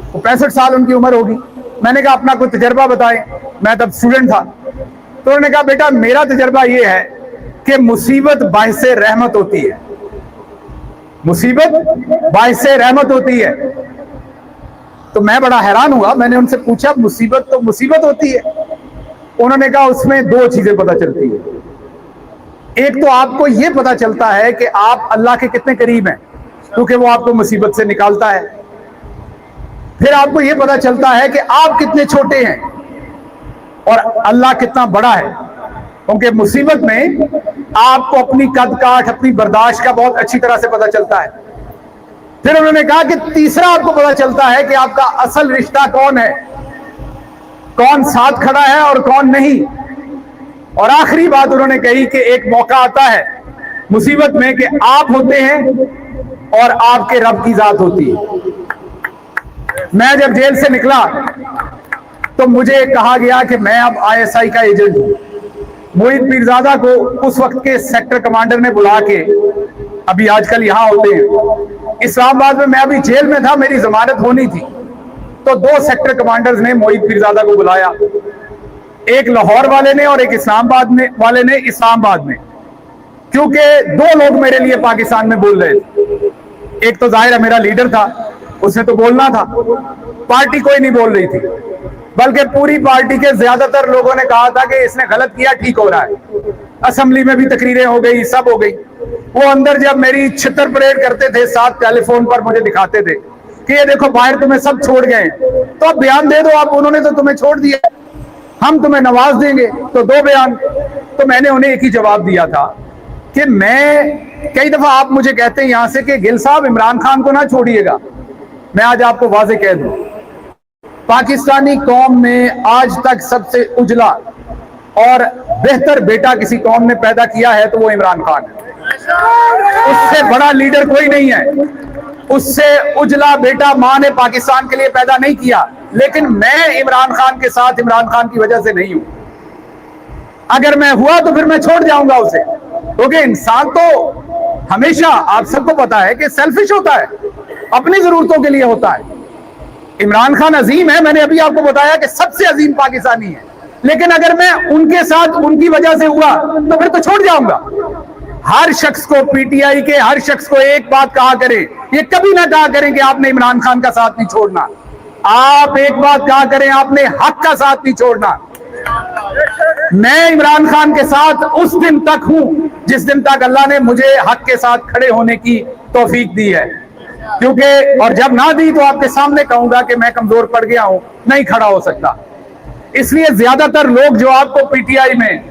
वो 65 साल उनकी उम्र होगी। मैंने कहा अपना कोई तजर्बा बताएं, मैं तब स्टूडेंट था। तो उन्होंने कहा बेटा मेरा तजर्बा ये है कि मुसीबत बाइसे रहमत होती है, मुसीबत बाइसे रहमत होती है। तो मैं बड़ा हैरान हुआ, मैंने उनसे पूछा मुसीबत तो मुसीबत होती है? उन्होंने कहा उसमें दो चीजें पता चलती है। एक तो आपको यह पता चलता है कि आप अल्लाह के कितने करीब हैं, क्योंकि वो आपको मुसीबत से निकालता है। फिर आपको यह पता चलता है कि आप कितने छोटे हैं और अल्लाह कितना बड़ा है, क्योंकि मुसीबत में आपको अपनी कद काठ, अपनी बर्दाश्त का बहुत अच्छी तरह से पता चलता है। फिर उन्होंने कहा कि तीसरा आपको पता चलता है कि आपका असल रिश्ता कौन है, कौन साथ खड़ा है और कौन नहीं। और आखिरी बात उन्होंने कही कि एक मौका आता है मुसीबत में कि आप होते हैं और आपके रब की जात होती है। मैं जब जेल से निकला तो मुझे कहा गया कि मैं अब ISI का एजेंट हूं। मोहित पीरजादा को उस वक्त के सेक्टर कमांडर ने बुला के, अभी आजकल यहां होते हैं इस्लामाबाद में, मैं अभी जेल में था, मेरी जमानत होनी थी, तो दो सेक्टर कमांडर्स ने मोहित पीरजादा को बुलाया, एक लाहौर वाले ने और एक इस्लामाबाद वाले ने। इस्लामाबाद में क्योंकि दो लोग मेरे लिए पाकिस्तान में बोल रहे थे, एक तो जाहिर है मेरा लीडर था, उसने तो बोलना था, पार्टी कोई नहीं बोल रही थी, बल्कि पूरी पार्टी के ज्यादातर लोगों ने कहा था कि इसने गलत किया, ठीक हो रहा है। असेंबली में भी तकरीरें हो गई, सब हो गई। वो अंदर जब मेरी छितर परेड करते थे, साथ टेलीफोन पर मुझे दिखाते थे कि ये देखो बाहर तुम्हें सब छोड़ गए, तो अब बयान दे दो, आप उन्होंने तो तुम्हें छोड़ दिया, हम तुम्हें नवाज देंगे, तो दो बयान। तो मैंने उन्हें एक ही जवाब दिया था कि मैं, कई दफा आप मुझे कहते हैं यहां से कि गिल साहब इमरान खान को ना छोड़िएगा, मैं आज आपको वाजे कह दूं, पाकिस्तानी कौम में आज तक सबसे उजला और बेहतर बेटा किसी कौम ने पैदा किया है तो वो इमरान खान है। उससे बड़ा लीडर कोई नहीं है, उससे उजला बेटा मां ने पाकिस्तान के लिए पैदा नहीं किया। लेकिन मैं इमरान खान के साथ इमरान खान की वजह से नहीं हूं। अगर मैं हुआ तो फिर मैं छोड़ जाऊंगा उसे, क्योंकि इंसान तो हमेशा, आप सबको पता है कि सेल्फिश होता है, अपनी जरूरतों के लिए होता है। इमरान खान अजीम है, मैंने अभी आपको बताया कि सबसे अजीम पाकिस्तानी है, लेकिन अगर मैं उनके साथ उनकी वजह से हुआ तो फिर तो छोड़ जाऊंगा। हर शख्स को, PTI के हर शख्स को एक बात कहा करें, ये कभी ना कहा करें कि आपने इमरान खान का साथ नहीं छोड़ना। आप एक बात कहा करें, आपने हक का साथ नहीं छोड़ना। मैं इमरान खान के साथ उस दिन तक हूं जिस दिन तक अल्लाह ने मुझे हक के साथ खड़े होने की तौफीक दी है, क्योंकि और जब ना दी तो आपके सामने कहूंगा कि मैं कमजोर पड़ गया हूं, नहीं खड़ा हो सकता। इसलिए ज्यादातर लोग जो आपको PTI में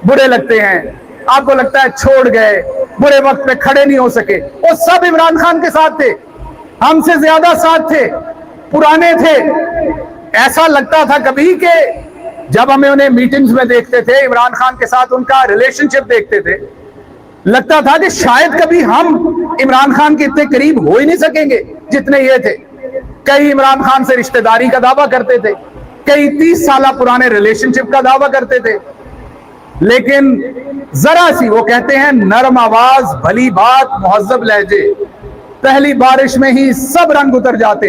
बुरे लगते हैं, आपको लगता है छोड़ गए, बुरे वक्त पे खड़े नहीं हो सके, वो सब इमरान खान के साथ थे, हमसे ज्यादा साथ थे, पुराने थे। ऐसा लगता था कभी कि जब हमें उन्हें मीटिंग्स में देखते थे, इमरान खान के साथ उनका रिलेशनशिप देखते थे, लगता था कि शायद कभी हम इमरान खान के इतने करीब हो ही नहीं सकेंगे जितने ये थे। कई इमरान खान से रिश्तेदारी का दावा करते थे, कई 30 साल पुराने रिलेशनशिप का दावा करते थे, लेकिन जरा सी, वो कहते हैं नरम आवाज, भली बात, मुहज्जब लहजे, पहली बारिश में ही सब रंग उतर जाते।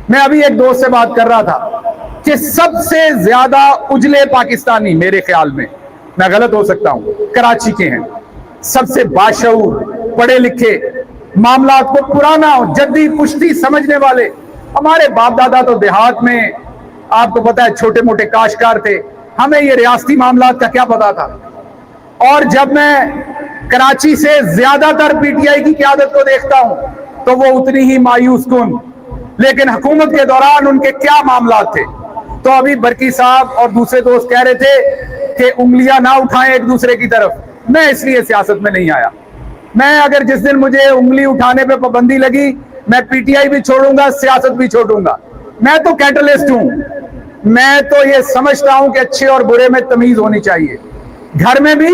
मैं अभी एक दोस्त से बात कर रहा था कि सबसे ज्यादा उजले पाकिस्तानी, मेरे ख्याल में, मैं गलत हो सकता हूं, कराची के हैं। सबसे बाशऊर, पढ़े लिखे, मामलात को पुराना जद्दी पुश्ती समझने वाले। हमारे बाप दादा तो देहात में, आपको पता है, छोटे मोटे काश्तकार थे, हमें ये रियासती मामलात का क्या पता था। और जब मैं कराची से ज्यादातर PTI की क़यादत को देखता हूं तो वो उतनी ही मायूस कुन, लेकिन हुकूमत के दौरान उनके क्या मामलात थे। तो अभी बरकी साहब और दूसरे दोस्त कह रहे थे कि उंगलियां ना उठाएं एक दूसरे की तरफ। मैं इसलिए सियासत में नहीं आया। मैं अगर जिस दिन मुझे उंगली उठाने पे पाबंदी लगी, मैं PTI भी छोड़ूंगा, सियासत भी छोड़ूंगा। मैं तो कैटलिस्ट हूं। मैं तो ये समझता हूं कि अच्छे और बुरे में तमीज होनी चाहिए, घर में भी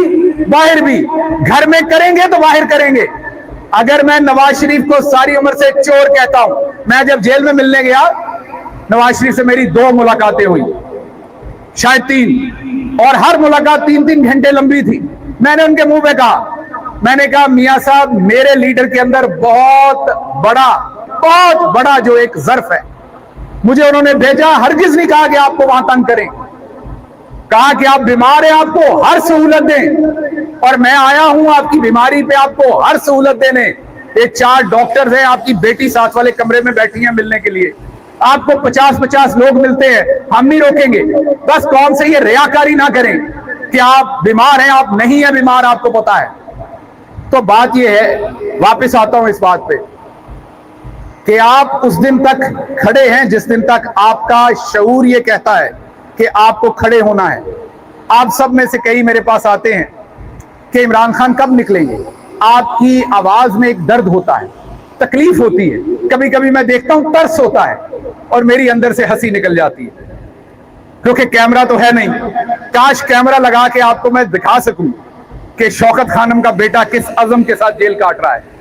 बाहर भी। घर में करेंगे तो बाहर करेंगे। अगर मैं नवाज शरीफ को सारी उम्र से चोर कहता हूं, मैं जब जेल में मिलने गया, नवाज शरीफ से मेरी 2 मुलाकातें हुई, शायद 3, और हर मुलाकात 3-3 घंटे लंबी थी। मैंने उनके मुंह पे कहा, मैंने कहा मियां साहब, मेरे लीडर के अंदर बहुत बड़ा, बहुत बड़ा जो एक ज़र्फ है मुझे उन्होंने भेजा। हरगिज नहीं कहा कि आपको वहां तंग करें, कहा कि आप बीमार हैं, आपको हर सहूलत दें, और मैं आया हूं आपकी बीमारी पे आपको हर सहूलत देने। ये 4 डॉक्टर्स हैं, आपकी बेटी साथ वाले कमरे में बैठी है मिलने के लिए, आपको 50-50 लोग मिलते हैं, हम नहीं रोकेंगे। बस कौन से ये रियाकारी ना करें कि आप बीमार हैं, आप नहीं है बीमार, आपको पता है। तो बात ये है, वापस आता हूं इस बात पे, कि आप उस दिन तक खड़े हैं जिस दिन तक आपका शऊर ये कहता है कि आपको खड़े होना है। आप सब में से कई मेरे पास आते हैं कि इमरान खान कब निकलेंगे। आपकी आवाज में एक दर्द होता है, तकलीफ होती है, कभी कभी मैं देखता हूं तरस होता है और मेरी अंदर से हंसी निकल जाती है, क्योंकि कैमरा तो है नहीं। काश कैमरा लगा के आपको मैं दिखा सकूं कि शौकत खानम का बेटा किस अज़म के साथ जेल काट रहा है।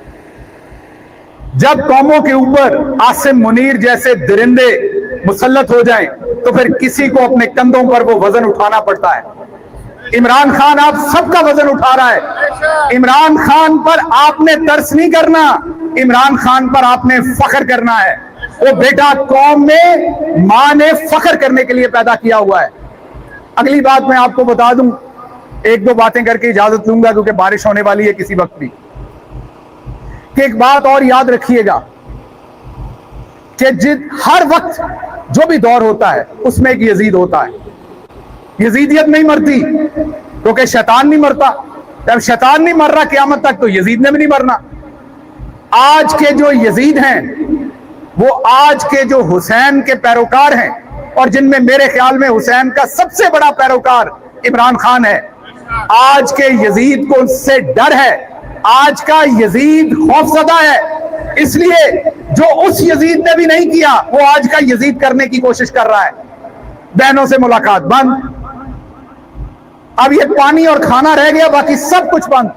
जब कौमों के ऊपर आसिम मुनीर जैसे दरिंदे मुसल्लत हो जाएं, तो फिर किसी को अपने कंधों पर वो वजन उठाना पड़ता है। इमरान खान आप सबका वजन उठा रहा है। इमरान खान पर आपने तरस नहीं करना, इमरान खान पर आपने फख्र करना है। वो बेटा कौम में मां ने फख्र करने के लिए पैदा किया हुआ है। अगली बात मैं आपको बता दूं, 1-2 बातें करके इजाजत लूंगा क्योंकि बारिश होने वाली है किसी वक्त भी, कि एक बात और याद रखिएगा कि हर वक्त जो भी दौर होता है उसमें एक यजीद होता है। यजीदियत नहीं मरती क्योंकि शैतान नहीं मरता। जब शैतान नहीं मर रहा क़यामत तक, तो यजीद ने भी नहीं मरना। आज के जो यजीद हैं वो आज के जो हुसैन के पैरोकार हैं, और जिनमें मेरे ख्याल में हुसैन का सबसे बड़ा पैरोकार इमरान खान है। आज के यजीद को उससे डर है, आज का यजीद खौफजदा है, इसलिए जो उस यजीद ने भी नहीं किया वो आज का यजीद करने की कोशिश कर रहा है। बहनों से मुलाकात बंद, अब ये पानी और खाना रह गया, बाकी सब कुछ बंद।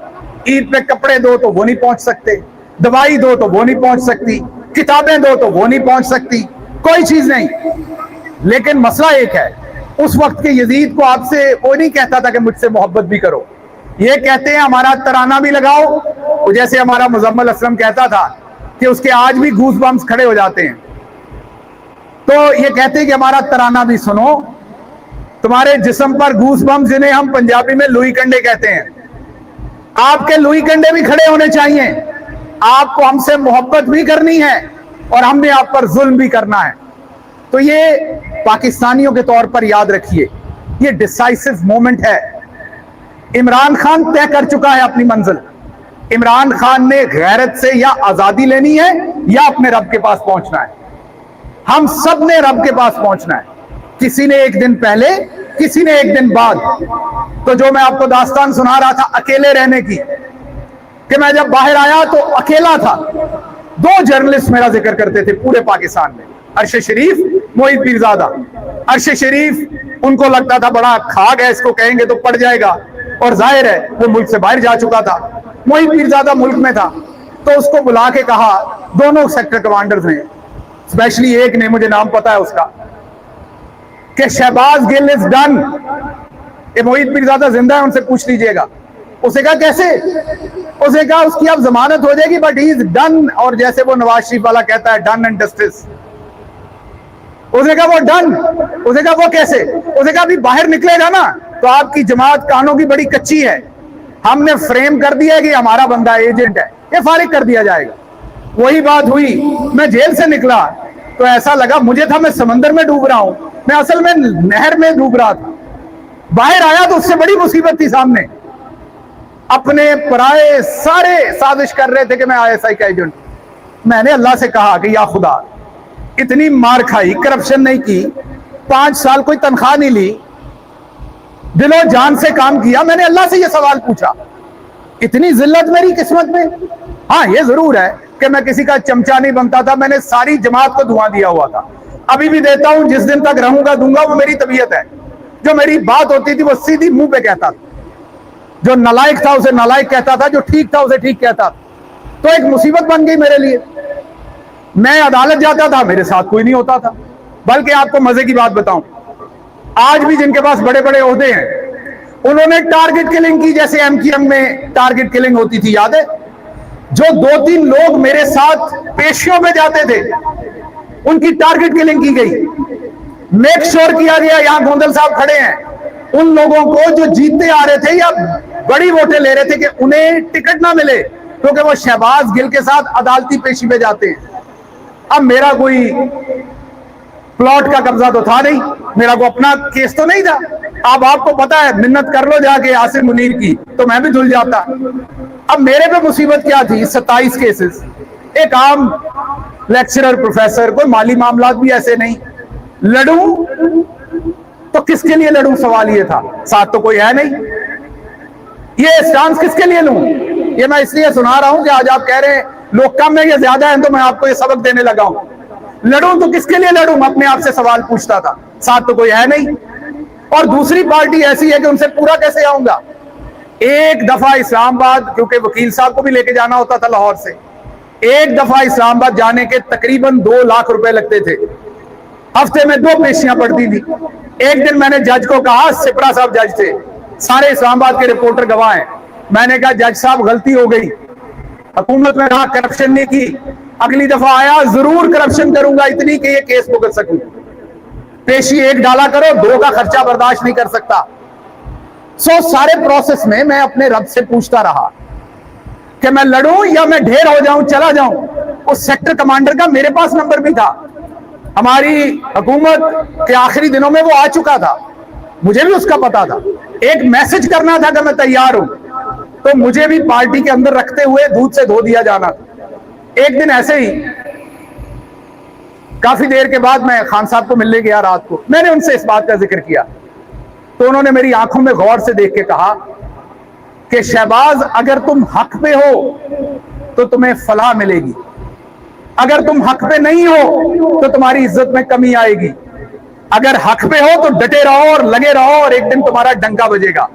ईद पे कपड़े दो तो वो नहीं पहुंच सकते, दवाई दो तो वो नहीं पहुंच सकती, किताबें दो तो वो नहीं पहुंच सकती, कोई चीज नहीं। लेकिन मसला एक है, उस वक्त के यजीद को आपसे वो नहीं कहता था कि मुझसे मोहब्बत भी करो, ये कहते हैं हमारा तराना भी लगाओ। जैसे हमारा मुजम्मल असलम कहता था कि उसके आज भी गूस बम्स खड़े हो जाते हैं, तो ये कहते हैं कि हमारा तराना भी सुनो। तुम्हारे जिस्म पर गूस बम्स, जिन्हें हम पंजाबी में लुई कंडे कहते हैं, आपके लुई कंडे भी खड़े होने चाहिए। आपको हमसे मोहब्बत भी करनी है और हमने आप पर जुल्म भी करना है। तो ये पाकिस्तानियों के तौर पर याद रखिए, ये डिसाइसिव मोमेंट है। इमरान खान तय कर चुका है अपनी मंजिल। इमरान खान ने गैरत से या आजादी लेनी है या अपने रब के पास पहुंचना है। हम सब ने रब के पास पहुंचना है, किसी ने एक दिन पहले, किसी ने एक दिन बाद। तो जो मैं आपको दास्तान सुना रहा था अकेले रहने की, कि मैं जब बाहर आया तो अकेला था। 2 जर्नलिस्ट मेरा जिक्र करते थे पूरे पाकिस्तान में, अरशद शरीफ, मोहित पीरजादा। अरशद शरीफ उनको लगता था बड़ा खाग है, इसको कहेंगे तो पड़ जाएगा, और जाहिर है वो मुल्क से बाहर जा चुका था। मोहित पीरजादा मुल्क में था, तो उसको बुला के कहा, दोनों सेक्टर कमांडर्स ने, स्पेशली एक ने, मुझे नाम पता है उसका, कि शहबाज गिल इज डन। ये मोहित पीरजादा जिंदा है, उनसे पूछ लीजिएगा। उसे कहा कैसे? उसे कहा उसकी अब जमानत हो जाएगी, बट ही इज डन। और जैसे वो नवाज शरीफ वाला कहता है, डन एंड जस्टिस। उसे कहा वो डन। उसे कहा वो कैसे? उसे कहा अभी बाहर निकलेगा ना तो आपकी जमात कानों की बड़ी कच्ची है, हमने फ्रेम कर दिया है कि हमारा बंदा एजेंट है, ये फारिग कर दिया जाएगा। वही बात हुई, मैं जेल से निकला तो ऐसा लगा मुझे था मैं समंदर में डूब रहा हूं, मैं असल में नहर में डूब रहा था। बाहर आया तो उससे बड़ी मुसीबत थी सामने। अपने पराए सारे साजिश कर रहे थे कि मैं ISI का एजेंट। मैंने अल्लाह से कहा कि या खुदा, इतनी मार खाई, करप्शन नहीं की, 5 साल कोई तनख्वाह नहीं ली, दिलो जान से काम किया। मैंने अल्लाह से यह सवाल पूछा, इतनी जिल्लत मेरी किस्मत में? हाँ, ये जरूर है कि मैं किसी का चमचा नहीं बनता था, मैंने सारी जमात को धुआं दिया हुआ था, अभी भी देता हूं। जिस दिन तक रहूंगा दूंगा, वो मेरी तबीयत है। जो मेरी बात होती थी वो सीधी मुंह पे कहता था, जो नालायक था उसे नालायक कहता था, जो ठीक था उसे ठीक कहता था। तो एक मुसीबत बन गई मेरे लिए। मैं अदालत जाता था, मेरे साथ कोई नहीं होता था। बल्कि आपको मजे की बात बताऊं, आज भी जिनके पास बड़े बड़े ओहदे हैं, उन्होंने टारगेट किलिंग की, जैसे MQM में टारगेट किलिंग होती थी, याद है? जो 2-3 लोग मेरे साथ पेशियों में जाते थे, उनकी टारगेट किलिंग की गई। मेक श्योर किया गया, यहां गोंदल साहब खड़े हैं, उन लोगों को जो जीतते आ रहे थे या बड़ी वोटें ले रहे थे कि उन्हें टिकट ना मिले क्योंकि वो शहबाज गिल के साथ अदालती पेशी पे जाते हैं। अब मेरा कोई प्लॉट का कब्जा तो था नहीं, मेरा को अपना केस तो नहीं था। अब आपको पता है, मिन्नत कर लो जाके आसिम मुनीर की तो मैं भी धुल जाता। अब मेरे पे मुसीबत क्या थी? 27 केसेस, एक आम लेक्चरर प्रोफेसर, कोई माली मामलात भी ऐसे नहीं। लड़ूं तो किसके लिए लड़ूं? सवाल ये था, साथ तो कोई है नहीं। ये स्टांस किसके लिए लूं? ये मैं इसलिए सुना रहा हूं कि आज आप कह रहे हैं लोग कम है या ज्यादा है, तो मैं आपको ये सबक देने लगा हूं। लड़ूं तो किसके लिए लड़ूं? मैं अपने आप से सवाल पूछता था, साथ तो कोई है नहीं। और दूसरी पार्टी ऐसी है कि उनसे पूरा कैसे आऊंगा? एक दफा इस्लामाबाद, क्योंकि वकील साहब को भी लेके जाना होता था लाहौर से, एक दफा इस्लामाबाद जाने के तकरीबन 2 लाख रुपए लगते थे। हफ्ते में 2 पेशियां पड़ती थी। एक दिन मैंने जज को कहा, सिपरा साहब जज थे, सारे इस्लामाबाद के रिपोर्टर गवाह हैं, मैंने कहा जज साहब गलती हो गई, हुकूमत में कहा करप्शन नहीं की, अगली दफा आया जरूर करप्शन करूंगा, इतनी कि ये केस भुगत सकूं। पेशी 1 डाला करो, 2 का खर्चा बर्दाश्त नहीं कर सकता। सारे प्रोसेस में मैं अपने रब से पूछता रहा कि मैं लड़ूं या मैं ढेर हो जाऊं, चला जाऊं। उस सेक्टर कमांडर का मेरे पास नंबर भी था, हमारी हुकूमत के आखिरी दिनों में वो आ चुका था, मुझे भी उसका पता था। एक मैसेज करना था कि मैं तैयार हूं, तो मुझे भी पार्टी के अंदर रखते हुए दूध से धो दिया जाना था। एक दिन ऐसे ही काफी देर के बाद मैं खान साहब को मिलने गया रात को, मैंने उनसे इस बात का जिक्र किया, तो उन्होंने मेरी आंखों में गौर से देख के कहा कि शहबाज, अगर तुम हक पे हो तो तुम्हें फलाह मिलेगी, अगर तुम हक पे नहीं हो तो तुम्हारी इज्जत में कमी आएगी। अगर हक पे हो तो डटे रहो और लगे रहो और एक दिन तुम्हारा डंका बजेगा।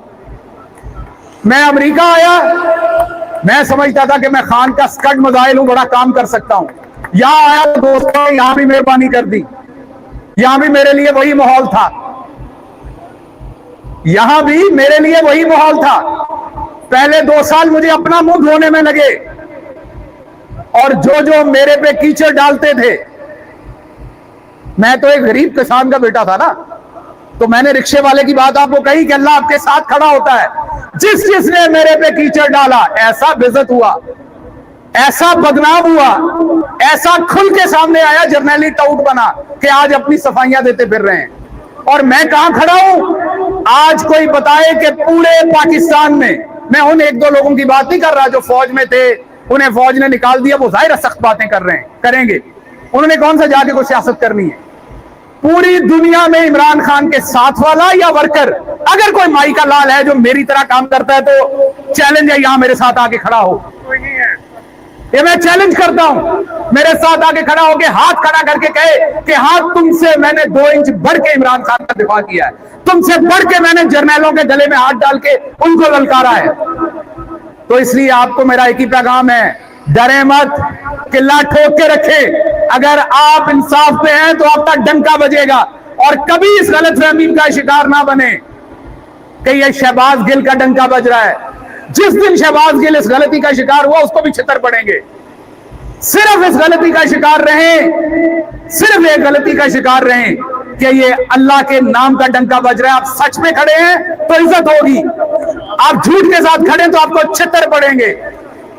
मैं अमेरिका आया, मैं समझता था कि मैं खान का स्कट मजाइल हूं, बड़ा काम कर सकता हूं। यहां आया तो दोस्तों ने यहां भी मेहरबानी कर दी, यहां भी मेरे लिए वही माहौल था, यहां भी मेरे लिए वही माहौल था। पहले 2 साल मुझे अपना मुंह धोने में लगे और जो जो मेरे पे कीचड़ डालते थे, मैं तो एक गरीब किसान का बेटा था ना, तो मैंने रिक्शे वाले की बात आपको कही कि अल्लाह आपके साथ खड़ा होता है। जिसने मेरे पे कीचड़ डाला, ऐसा बेइज्जत हुआ, ऐसा बदनाम हुआ, ऐसा खुल के सामने आया, जर्नैली टाउट बना कि आज अपनी सफाइयां देते फिर रहे हैं। और मैं कहां खड़ा हूं? आज कोई बताए कि पूरे पाकिस्तान में, मैं उन 1-2 लोगों की बात नहीं कर रहा जो फौज में थे, उन्हें फौज ने निकाल दिया, वो जाहिर सख्त बातें कर रहे हैं, करेंगे, उन्होंने कौन सा जाके कोई सियासत करनी है। पूरी दुनिया में इमरान खान के साथ वाला या वर्कर, अगर कोई माई का लाल है जो मेरी तरह काम करता है तो चैलेंज है, यहां मेरे साथ आके खड़ा हो। ये मैं चैलेंज करता हूं, मेरे साथ आके खड़ा होके हाथ खड़ा करके कहे कि हाँ, तुमसे मैंने 2 इंच बढ़ के इमरान खान का दिफा किया है, तुमसे बढ़ के मैंने जर्नैलों के गले में हाथ डाल के उनको ललकारा है। तो इसलिए आपको मेरा एक ही पैगाम है, डरे मत, किला ठोक के रखे। अगर आप इंसाफ पे हैं तो आपका डंका बजेगा, और कभी इस गलतफहमी का शिकार ना बने कि ये शहबाज गिल का डंका बज रहा है। जिस दिन शहबाज गिल इस गलती का शिकार हुआ, उसको भी छितर पड़ेंगे। सिर्फ इस गलती का शिकार रहें, सिर्फ एक गलती का शिकार रहें कि ये अल्लाह के नाम का डंका बज रहा है। आप सच में खड़े हैं तो इज्जत होगी, आप झूठ के साथ खड़े तो आपको छितर पड़ेंगे।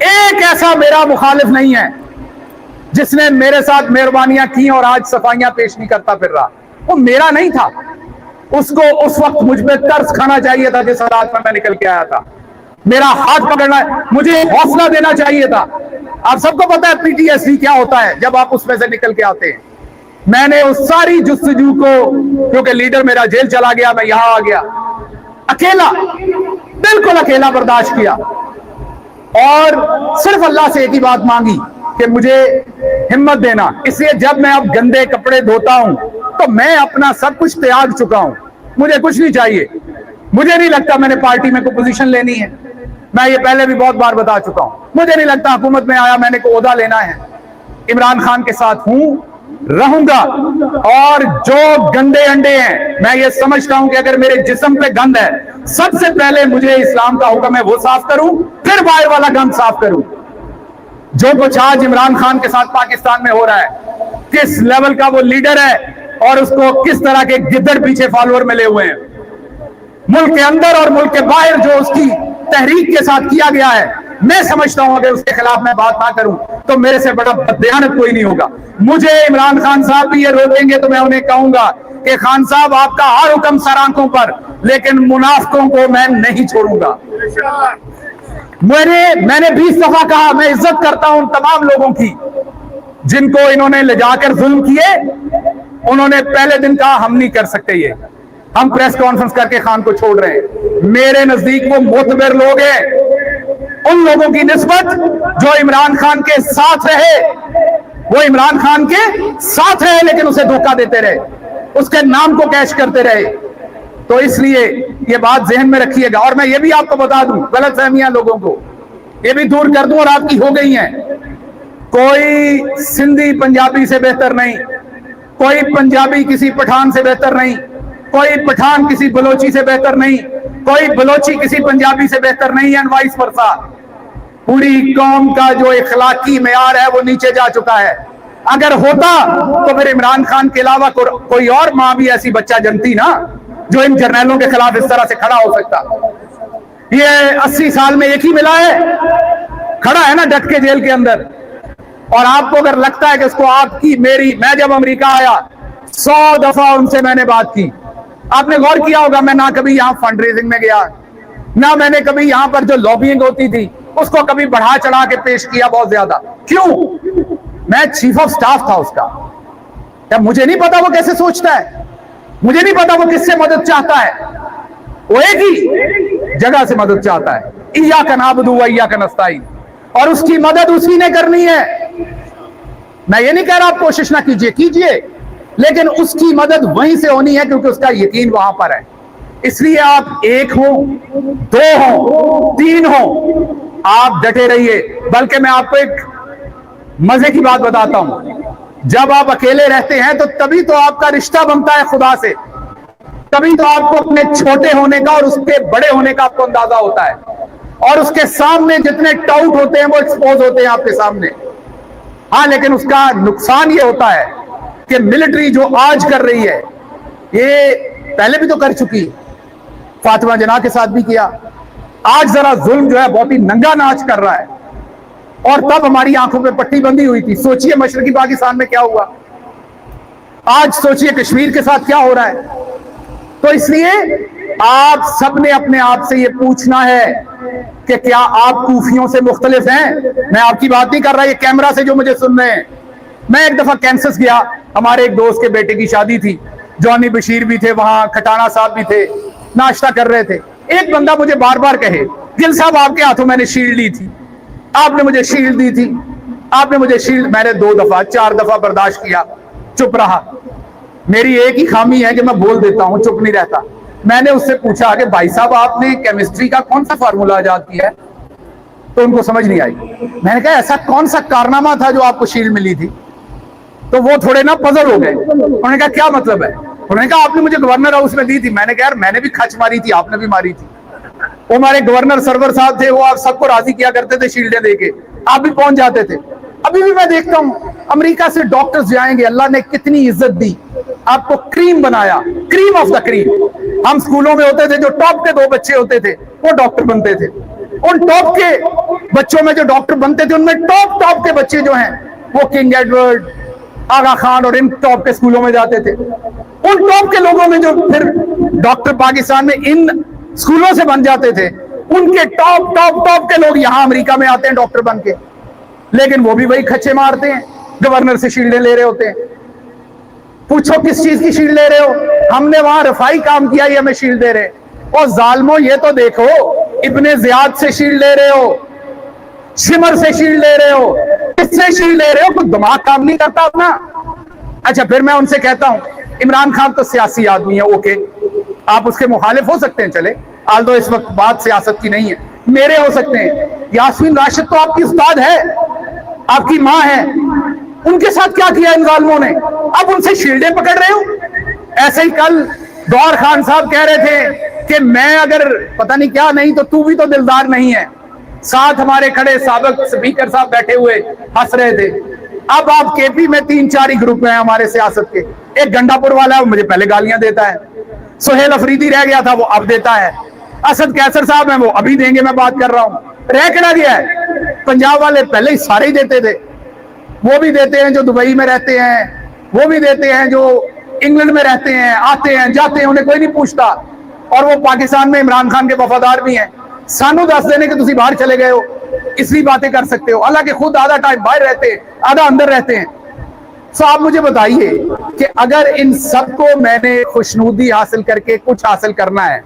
एक ऐसा मेरा मुखालिफ नहीं है जिसने मेरे साथ मेहरबानियां की और आज सफाइयां पेश नहीं करता फिर रहा। वो मेरा नहीं था, उसको उस वक्त मुझ पे तरस खाना चाहिए था जिस हालात में मैं निकल के आया था। मेरा हाथ पकड़ना, मुझे हौसला देना चाहिए था। आप सबको पता है पीटीएसडी क्या होता है जब आप उसमें से निकल के आते हैं। मैंने उस सारी जुस्तजू को, क्योंकि लीडर मेरा जेल चला गया, मैं यहां आ गया, अकेला, बिल्कुल अकेला बर्दाश्त किया और सिर्फ अल्लाह से एक ही बात मांगी कि मुझे हिम्मत देना। इसलिए जब मैं अब गंदे कपड़े धोता हूं तो मैं अपना सब कुछ त्याग चुका हूं, मुझे कुछ नहीं चाहिए। मुझे नहीं लगता मैंने पार्टी में कोई पोजीशन लेनी है, मैं ये पहले भी बहुत बार बता चुका हूं। मुझे नहीं लगता हुकूमत में आया मैंने कोई ओहदा लेना है। इमरान खान के साथ हूं, रहूंगा, और जो गंदे अंडे हैं, मैं ये समझता हूं कि अगर मेरे जिस्म पे गंद है, सबसे पहले मुझे इस्लाम का हुक्म है वो साफ करूं, फिर बाहर वाला गंद साफ करूं। जो कुछ आज इमरान खान के साथ पाकिस्तान में हो रहा है, किस लेवल का वो लीडर है और उसको किस तरह के गिद्दड़ पीछे फॉलोअर मिले हुए हैं। मुल्क के अंदर और मुल्क के बाहर जो उसकी तहरीक के साथ किया गया है, मैं समझता हूं अगर उसके खिलाफ मैं बात ना करूं तो मेरे से बड़ा बददियानत कोई नहीं होगा। मुझे इमरान खान साहब भी ये रोकेंगे तो मैं उन्हें कहूंगा कि खान साहब आपका हर हुक्म सर आंखों पर, लेकिन मुनाफिकों को मैं नहीं छोड़ूंगा। मैंने 20 दफा कहा मैं इज्जत करता हूं उन तमाम लोगों की जिनको इन्होंने ले जाकर जुल्म किए। उन्होंने पहले दिन कहा हम नहीं कर सकते, ये हम प्रेस कॉन्फ्रेंस करके खान को छोड़ रहे हैं। मेरे नजदीक वो मोतबर लोग हैं उन लोगों की निस्बत जो इमरान खान के साथ रहे, वो इमरान खान के साथ रहे लेकिन उसे धोखा देते रहे, उसके नाम को कैश करते रहे। तो इसलिए ये बात जहन में रखिएगा। और मैं ये भी आपको बता दूं, गलतफहमियां लोगों को ये भी दूर कर दूं और आपकी हो गई हैं। कोई सिंधी पंजाबी से बेहतर नहीं, कोई पंजाबी किसी पठान से बेहतर नहीं, कोई पठान किसी बलोची से बेहतर नहीं, कोई बलोची किसी पंजाबी से बेहतर नहीं है, वाइस वर्सा। पूरी कौम का जो इखलाकी मेयार है वो नीचे जा चुका है। अगर होता तो फिर इमरान खान के अलावा कोई और मां भी ऐसी बच्चा जनती ना जो इन जर्नैलों के खिलाफ इस तरह से खड़ा हो सकता। ये 80 साल में एक ही मिला है, खड़ा है ना डट के जेल के अंदर। और आपको अगर लगता है कि इसको आपकी मेरी, मैं जब अमेरिका आया 100 दफा उनसे मैंने बात की। आपने गौर किया होगा मैं ना कभी यहां फंड रेजिंग में गया, ना मैंने कभी यहां पर जो लॉबिंग होती थी उसको कभी बढ़ा चढ़ा के पेश किया बहुत ज्यादा। क्यों? मैं चीफ ऑफ स्टाफ था उसका। क्या मुझे नहीं पता वो कैसे सोचता है? मुझे नहीं पता वो किससे मदद चाहता है? वो एक ही जगह से मदद चाहता है, इय्याका नअबुदु व इय्याका नस्तईन, और उसकी मदद उसी ने करनी है। मैं ये नहीं कह रहा आप कोशिश ना कीजिए, कीजिए, लेकिन उसकी मदद वहीं से होनी है क्योंकि उसका यकीन वहां पर है। इसलिए आप एक हो, 2 हो, 3 हो, आप डटे रहिए। बल्कि मैं आपको एक मजे की बात बताता हूं, जब आप अकेले रहते हैं तो तभी तो आपका रिश्ता बनता है खुदा से, तभी तो आपको अपने छोटे होने का और उसके बड़े होने का आपको अंदाजा होता है, और उसके सामने जितने टाउट होते हैं वो एक्सपोज होते हैं आपके सामने। हाँ, लेकिन उसका नुकसान ये होता है कि मिलिट्री जो आज कर रही है ये पहले भी तो कर चुकी है, फातिमा जना के साथ भी किया। आज जरा जुल्म जो है बहुत ही नंगा नाच कर रहा है, और तब हमारी आंखों पे पट्टी बंदी हुई थी। सोचिए मशरकी पाकिस्तान में क्या हुआ, आज सोचिए कश्मीर के साथ क्या हो रहा है। तो इसलिए आप सबने अपने आप से ये पूछना है कि क्या आप कूफियों से मुख्तलिफ हैं। मैं आपकी बात नहीं कर रहा, ये कैमरा से जो मुझे सुन रहे हैं। मैं एक दफा कैंसस गया, हमारे एक दोस्त के बेटे की शादी थी, जॉनी बशीर भी थे वहां, खटाना साहब भी थे, नाश्ता कर रहे थे। एक बंदा मुझे बार बार कहे, गिल साहब आपके हाथों मैंने शील्ड ली थी, आपने मुझे शील्ड दी थी, आपने मुझे शील्ड। मैंने 2 दफा 4 दफा बर्दाश्त किया, चुप रहा। मेरी एक ही खामी है कि मैं बोल देता हूं, चुप नहीं रहता। मैंने उससे पूछा कि भाई साहब आपने केमिस्ट्री का कौन सा फार्मूला याद किया है? तो उनको समझ नहीं आई। मैंने कहा ऐसा कौन सा कारनामा था जो आपको शील्ड मिली थी? तो वो थोड़े ना पजल हो गए। उन्होंने कहा क्या मतलब है? उन्होंने कहा आपने मुझे गवर्नर हाउस में दी थी। मैंने कहा यार मैंने भी खच मारी थी, आपने भी मारी थी। वो हमारे गवर्नर सरवर साहब थे, वो आप सबको राजी किया करते थे शील्डें देके, आप भी पहुंच जाते थे। अभी भी मैं देखता हूं अमेरिका से डॉक्टर्स जाएंगे, अल्लाह ने कितनी इज्जत दी, आपको क्रीम बनाया, क्रीम ऑफ द क्रीम। हम स्कूलों में होते थे, जो टॉप के 2 बच्चे होते थे वो डॉक्टर बनते थे। उन टॉप के बच्चों में जो डॉक्टर बनते थे उनमें टॉप के बच्चे जो हैं वो किंग एडवर्ड, आगा खान और इन टॉप के स्कूलों में जाते थे। उन टॉप के लोगों में जो फिर डॉक्टर पाकिस्तान में इन स्कूलों से बन जाते थे, उनके टॉप के लोग यहां अमेरिका में आते हैं डॉक्टर बन के, लेकिन वो भी वही खच्चे मारते हैं, गवर्नर से शील्डें ले रहे होते हैं। पूछो किस चीज की शील्ड ले रहे हो? हमने वहां रफाई काम किया, ये हमें शील्ड दे रहे। और जालमो ये तो देखो, इब्ने ज़ियाद से शील्ड ले रहे हो, शिमर से शील्ड ले रहे हो, किससे शील्ड ले रहे हो? कुछ दिमाग काम नहीं करता अपना। अच्छा, फिर मैं उनसे कहता हूं इमरान खान तो सियासी आदमी है, ओके, आप उसके मुखालिफ हो सकते हैं, चले, आल्दो इस वक्त बात सियासत की नहीं है, मेरे हो सकते हैं। यास्मीन राशिद तो आपकी उस्ताद है, आपकी मां है, उनके साथ क्या किया इन जालिमों ने? अब उनसे शील्डें पकड़ रहे हो। ऐसे ही कल गौर खान साहब कह रहे थे कि मैं अगर पता नहीं क्या नहीं तो तू भी तो दिलदार नहीं है। साथ हमारे खड़े साबिक स्पीकर साहब बैठे हुए हंस रहे थे। अब आप केपी में 3-4 ही ग्रुप हैं हमारे सियासत के। एक गंडापुर वाला है, वो मुझे पहले गालियां देता है। सुहेल अफरीदी रह गया था, वो अब देता है। असद कैसर साहब हैं, वो अभी देंगे, मैं बात कर रहा हूं। रह के गया है। पंजाब वाले पहले ही सारे ही देते थे, वो भी देते हैं जो दुबई में रहते हैं, वो भी देते हैं जो इंग्लैंड में रहते हैं, आते हैं जाते हैं, उन्हें कोई नहीं पूछता। और वो पाकिस्तान में इमरान खान के वफादार भी हैं। सानू दस देने के तुसी बाहर चले गए हो, इसलिए बातें कर सकते हो, हालांकि खुद आधा टाइम बाहर रहते हैं, आधा अंदर रहते हैं। तो आप मुझे बताइए कि अगर इन सबको मैंने खुशनुदी हासिल करके कुछ हासिल करना है,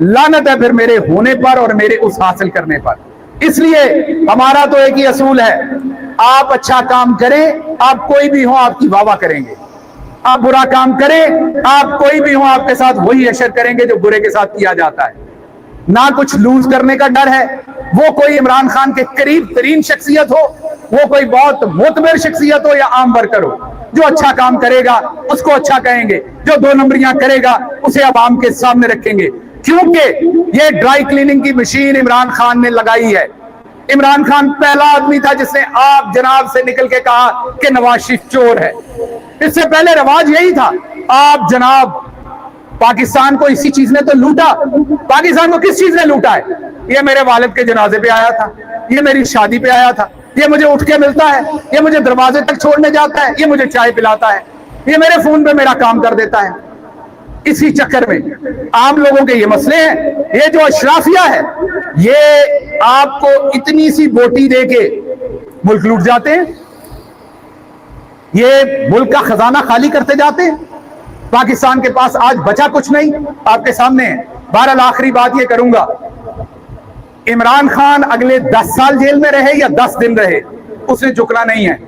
लानत है फिर मेरे होने पर और मेरे उस हासिल करने पर। इसलिए हमारा तो एक ही असूल है, आप अच्छा काम करें, आप कोई भी हो आपकी वाह करेंगे। आप बुरा काम करें, आप कोई भी हो आपके साथ वही अशर करेंगे जो बुरे के साथ किया जाता है। ना कुछ लूज करने का डर है। वो कोई इमरान खान के करीब तरीन शख्सियत हो, वो कोई बहुत मोतबर शख्सियत हो या आम वर्कर हो, जो अच्छा काम करेगा उसको अच्छा कहेंगे, जो 2 नंबरियां करेगा उसे आवाम के सामने रखेंगे। क्योंकि ये ड्राई क्लीनिंग की मशीन इमरान खान ने लगाई है। इमरान खान पहला आदमी था जिसने आप जनाब से निकल के कहा कि नवाज शरीफ चोर है। इससे पहले रवाज यही था, आप जनाब। पाकिस्तान को इसी चीज ने तो लूटा। पाकिस्तान को किस चीज ने लूटा है? ये मेरे वालिद के जनाजे पे आया था, ये मेरी शादी पे आया था, ये मुझे उठ के मिलता है, ये मुझे दरवाजे तक छोड़ने जाता है, ये मुझे चाय पिलाता है, ये मेरे फोन पे मेरा काम कर देता है। इसी चक्कर में आम लोगों के ये मसले हैं। ये जो अशराफिया है, ये आपको इतनी सी बोटी दे के मुल्क लूट जाते हैं, ये मुल्क का खजाना खाली करते जाते हैं। पाकिस्तान के पास आज बचा कुछ नहीं, आपके सामने है। बहरहाल आखिरी बात ये करूंगा, इमरान खान अगले 10 साल जेल में रहे या 10 दिन रहे, उसने झुकना नहीं है।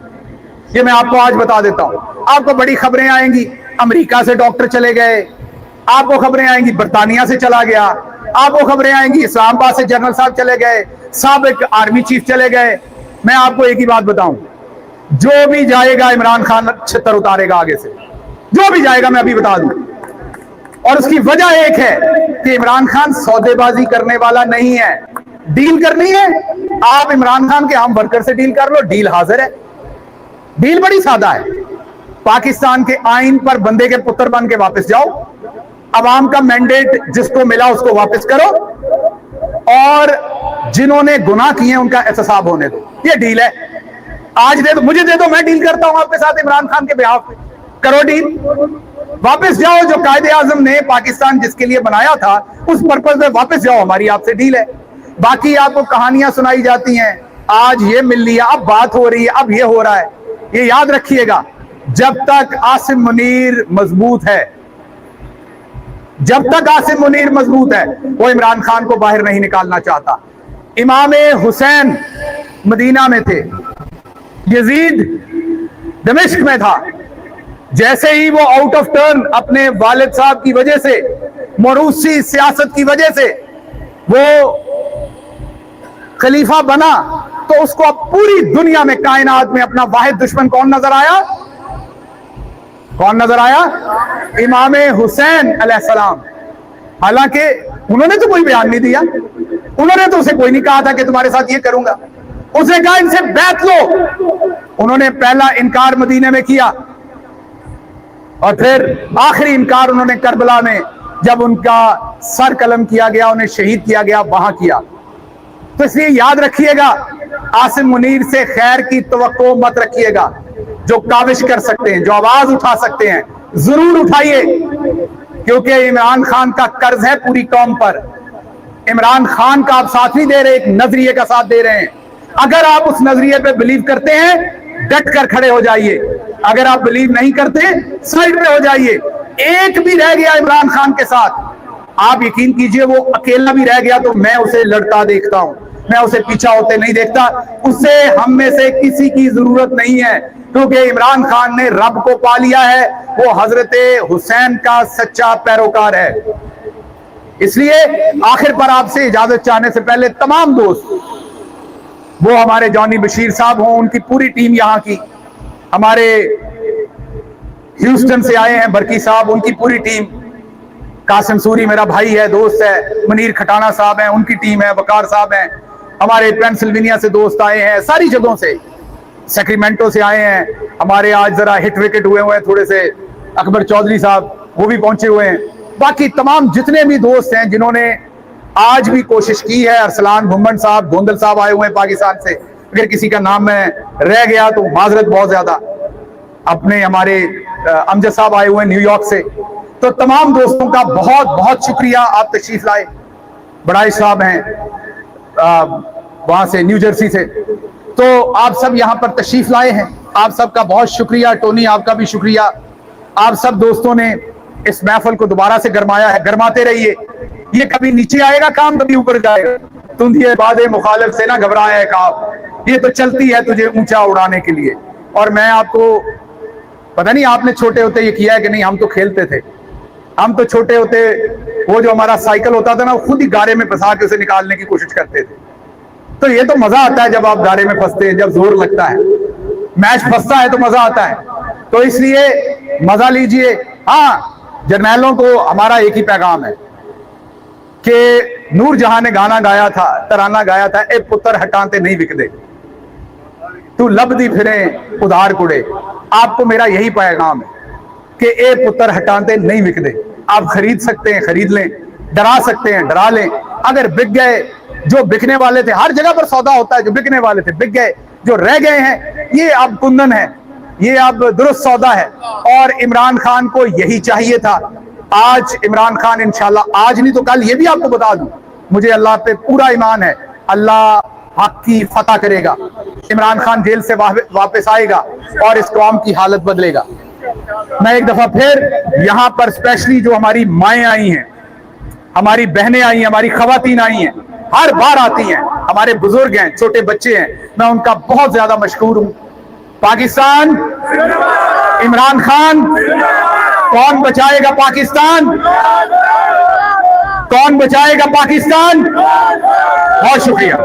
ये मैं आपको आज बता देता हूं। आपको बड़ी खबरें आएंगी, अमेरिका से डॉक्टर चले गए, आपको खबरें आएंगी बर्तानिया से चला गया, आपको खबरें आएंगी इस्लामाबाद से जनरल साहब चले गए, साबिक आर्मी चीफ चले गए। मैं आपको एक ही बात बताऊं, जो भी जाएगा इमरान खान छितर उतारेगा आगे से, जो भी जाएगा, मैं अभी बता दूं। और उसकी वजह एक है कि इमरान खान सौदेबाजी करने वाला नहीं है। डील करनी है, आप इमरान खान के आम वर्कर से डील कर लो, डील हाजिर है। डील बड़ी सादा है, पाकिस्तान के आइन पर बंदे के पुत्र बन के वापस जाओ, अवाम का मैंडेट जिसको मिला उसको वापस करो, और जिन्होंने गुनाह किए हैं उनका एहतसाब होने दो। ये डील है। आज दे दो, मुझे दे दो, मैं डील करता हूं आपके साथ इमरान खान के बिहाफ पे। करो डील, वापस जाओ। जो कायदे आजम ने पाकिस्तान जिसके लिए बनाया था उस पर्पज में वापस जाओ, हमारी आपसे डील है। बाकी आपको कहानियां सुनाई जाती हैं, आज ये मिल लिया, अब बात हो रही है, अब ये हो रहा है। ये याद रखिएगा, जब तक आसिम मुनीर मजबूत है, जब तक आसिम मुनीर मजबूत है, वो इमरान खान को बाहर नहीं निकालना चाहता। इमाम हुसैन मदीना में थे, यजीद दमिश्क में था। जैसे ही वो आउट ऑफ टर्न अपने वालिद साहब की वजह से, मरूसी सियासत की वजह से वो खलीफा बना, तो उसको अब पूरी दुनिया में, कायनात में अपना वाहिद दुश्मन कौन नजर आया? कौन नजर आया? इमाम हुसैन अलैहिस्सलाम। हालांकि उन्होंने तो कोई बयान नहीं दिया, उन्होंने तो उसे कोई नहीं कहा था कि तुम्हारे साथ ये करूंगा। उसने कहा इनसे बैत लो। उन्होंने पहला इनकार मदीने में किया, और फिर आखिरी इनकार उन्होंने करबला में, जब उनका सर कलम किया गया, उन्हें शहीद किया गया, वहां किया। तो इसलिए याद रखिएगा, आसिम मुनीर से खैर की तवक्को मत रखिएगा। जो काविश कर सकते हैं, जो आवाज उठा सकते हैं, जरूर उठाइए, क्योंकि इमरान खान का कर्ज है पूरी कौम पर। इमरान खान का आप साथ नहीं दे रहे, एक नजरिए का साथ दे रहे हैं। अगर आप उस नजरिए पे बिलीव करते हैं, डट कर खड़े हो जाइए। अगर आप बिलीव नहीं करते, साइड पे हो जाइए। एक भी रह गया इमरान खान के साथ, आप यकीन कीजिए वो अकेला भी रह गया तो मैं उसे लड़ता देखता हूं, मैं उसे पीछा होते नहीं देखता। उससे हम में से किसी की जरूरत नहीं है, क्योंकि इमरान खान ने रब को पा लिया है, वो हजरत हुसैन का सच्चा पैरोकार है। इसलिए आखिर पर आपसे इजाजत चाहने से पहले तमाम दोस्त, वो हमारे जॉनी बशीर साहब हों, उनकी पूरी टीम यहाँ की, हमारे ह्यूस्टन से आए हैं बरकी साहब, उनकी पूरी टीम, कासिम सूरी मेरा भाई है, दोस्त है, मनीर खटाना साहब हैं, उनकी टीम है, वकार साहब हैं, हमारे पेंसिल्वेनिया से दोस्त आए हैं, सारी जगहों से, सैक्रामेंटो से आए हैं हमारे, आज जरा हिट विकेट हुए हैं थोड़े से, अकबर चौधरी साहब वो भी पहुंचे हुए हैं। बाकी तमाम जितने भी दोस्त हैं जिन्होंने आज भी कोशिश की है, अरसलान भुम्मन साहब, गोंदल साहब आए हुए हैं पाकिस्तान से, अगर किसी का नाम में रह गया तो माजरत बहुत ज्यादा। अपने हमारे अमजद साहब आए हुए हैं न्यूयॉर्क से। तो तमाम दोस्तों का बहुत बहुत शुक्रिया, आप तशरीफ लाए। बड़ाई साहब हैं वहां से, न्यू जर्सी से, तो आप सब यहां पर तशरीफ लाए हैं, आप सबका बहुत शुक्रिया। टोनी आपका भी शुक्रिया, आप सब दोस्तों ने इस महफिल को दोबारा से गरमाया है। गरमाते रहिए, ये कभी नीचे आएगा काम, कभी ऊपर जाएगा। तुंदिए बादे मुखालिफ से ना घबराए काम, ये तो चलती है तुझे ऊंचा उड़ाने के लिए। और मैं आपको, पता नहीं आपने छोटे होते ये किया है कि नहीं, हम तो खेलते थे। हम तो छोटे होते वो जो हमारा साइकिल होता था ना, खुद ही गारे में फंसा के उसे निकालने की कोशिश करते थे। तो ये तो मजा आता है जब आप गारे में फंसते हैं, जब जोर लगता है, मैच फंसता है तो मजा आता है। तो इसलिए मजा लीजिए। हाँ, जर्नैलों को हमारा एक ही पैगाम है कि नूर जहां ने गाना गाया था, तराना गाया था, ए पुत्र हटाते नहीं बिकदे, तू लब दी फिरे उधार कुड़े। आपको मेरा यही पैगाम है कि ए पुत्र हटाते नहीं बिकदे। आप खरीद सकते हैं, खरीद लें, डरा सकते हैं, डरा लें। अगर बिक गए, जो बिकने वाले थे, हर जगह पर सौदा होता है, जो बिकने वाले थे बिक गए, जो रह गए हैं ये अब कुंदन है, ये अब दुरुस्त सौदा है। और इमरान खान को यही चाहिए था। आज इमरान खान इंशाल्लाह, आज नहीं तो कल, ये भी आपको बता दूं, मुझे अल्लाह पे पूरा ईमान है, अल्लाह हक की फतह करेगा। इमरान खान जेल से वापस आएगा और इस कौम की हालत बदलेगा। मैं एक दफा फिर यहां पर स्पेशली जो हमारी माएँ आई हैं, हमारी बहनें आई हैं, हमारी खवातीन आई हैं, हर बार आती हैं, हमारे बुजुर्ग हैं, छोटे बच्चे हैं, मैं उनका बहुत ज्यादा मशकूर हूं। पाकिस्तान, इमरान खान, कौन बचाएगा पाकिस्तान? कौन बचाएगा पाकिस्तान? बहुत शुक्रिया।